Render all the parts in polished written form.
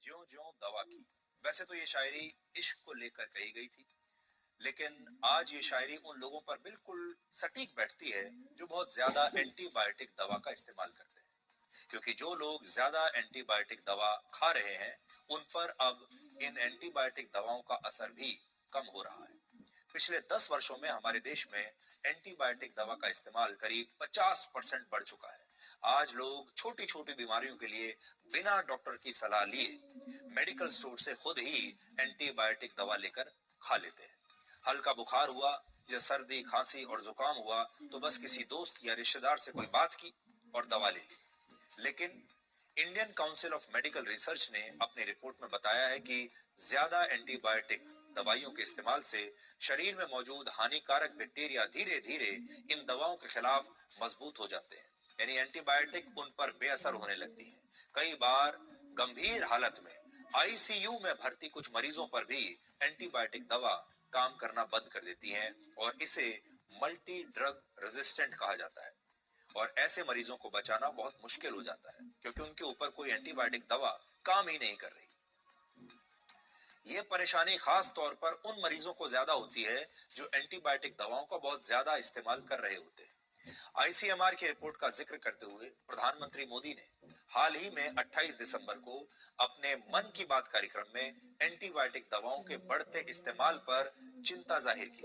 ज्यों-ज्यों दवा की। वैसे तो ये शायरी इश्क को लेकर कही गई थी, लेकिन आज ये शायरी उन लोगों पर बिल्कुल सटीक बैठती है जो बहुत ज्यादा एंटीबायोटिक दवा का इस्तेमाल करते हैं। क्योंकि जो लोग ज्यादा एंटीबायोटिक दवा खा रहे हैं, उन पर अब इन एंटीबायोटिक दवाओं का असर भी कम हो रहा है। पिछले 10 वर्षों में हमारे देश में एंटीबायोटिक दवा का इस्तेमाल करीब 50% बढ़ चुका है। आज लोग छोटी छोटी बीमारियों के लिए बिना डॉक्टर की सलाह लिए मेडिकल स्टोर से खुद ही एंटीबायोटिक दवा लेकर खा लेते हैं। हल्का बुखार हुआ या सर्दी खांसी और जुकाम हुआ तो बस किसी दोस्त या रिश्तेदार से कोई बात की और दवा ले ली। लेकिन Indian council of medical research ने अपनी रिपोर्ट में बताया है कि ज्यादा एंटीबायोटिक दवाइयों के इस्तेमाल से शरीर में मौजूद हानिकारक बैक्टीरिया धीरे धीरे इन दवाओं के खिलाफ मजबूत हो जाते हैं, यानी एंटीबायोटिक उन पर बेअसर होने लगती है। कई बार गंभीर हालत में आईसीयू में भर्ती कुछ मरीजों पर भी एंटीबायोटिक दवा काम करना बंद कर देती है और इसे मल्टी ड्रग रेजिस्टेंट कहा जाता है। और ऐसे मरीजों को बचाना बहुत मुश्किल हो जाता है क्योंकि उनके ऊपर कोई एंटीबायोटिक दवा काम ही नहीं कर रही। ये परेशानी खास तौर पर उन मरीजों को ज्यादा होती है जो एंटीबायोटिक दवाओं का बहुत ज्यादा इस्तेमाल कर रहे होते हैं। आईसीएमआर की रिपोर्ट का जिक्र करते हुए प्रधानमंत्री मोदी ने हाल ही में 28 दिसंबर को अपने मन की बात कार्यक्रम में एंटीबायोटिक दवाओं के बढ़ते इस्तेमाल पर चिंता जाहिर की।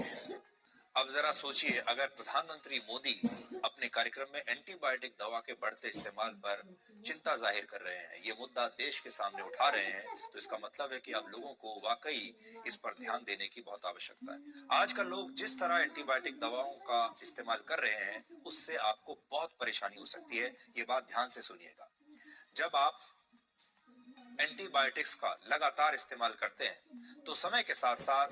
अब जरा सोचिए, अगर प्रधानमंत्री मोदी अपने कार्यक्रम में एंटीबायोटिक दवा के बढ़ते इस्तेमाल पर चिंता जाहिर कर रहे हैं, ये मुद्दा देश के सामने उठा रहे हैं, तो इसका मतलब है कि अब लोगों को वाकई इस पर ध्यान देने की बहुत आवश्यकता है। आजकल लोग जिस तरह एंटीबायोटिक दवाओं का इस्तेमाल कर रहे हैं, उससे आपको बहुत परेशानी हो सकती है। ये बात ध्यान से सुनिएगा। जब आप एंटीबायोटिक्स का लगातार इस्तेमाल करते हैं, तो समय के साथ साथ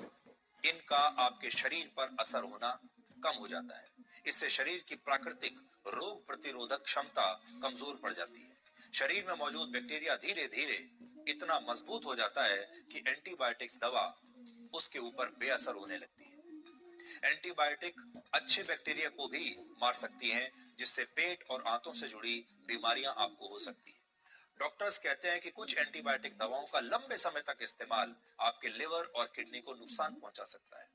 इनका आपके शरीर पर असर होना कम हो जाता है। इससे शरीर की प्राकृतिक रोग प्रतिरोधक क्षमता कमजोर पड़ जाती है। शरीर में मौजूद बैक्टीरिया धीरे धीरे इतना मजबूत हो जाता है कि एंटीबायोटिक्स दवा उसके ऊपर बेअसर होने लगती है। एंटीबायोटिक अच्छे बैक्टीरिया को भी मार सकती हैं, जिससे पेट और आंतों से जुड़ी बीमारियां आपको हो सकती है। डॉक्टर्स कहते हैं कि कुछ एंटीबायोटिक दवाओं का लंबे समय तक इस्तेमाल आपके लिवर और किडनी को नुकसान पहुंचा सकता है।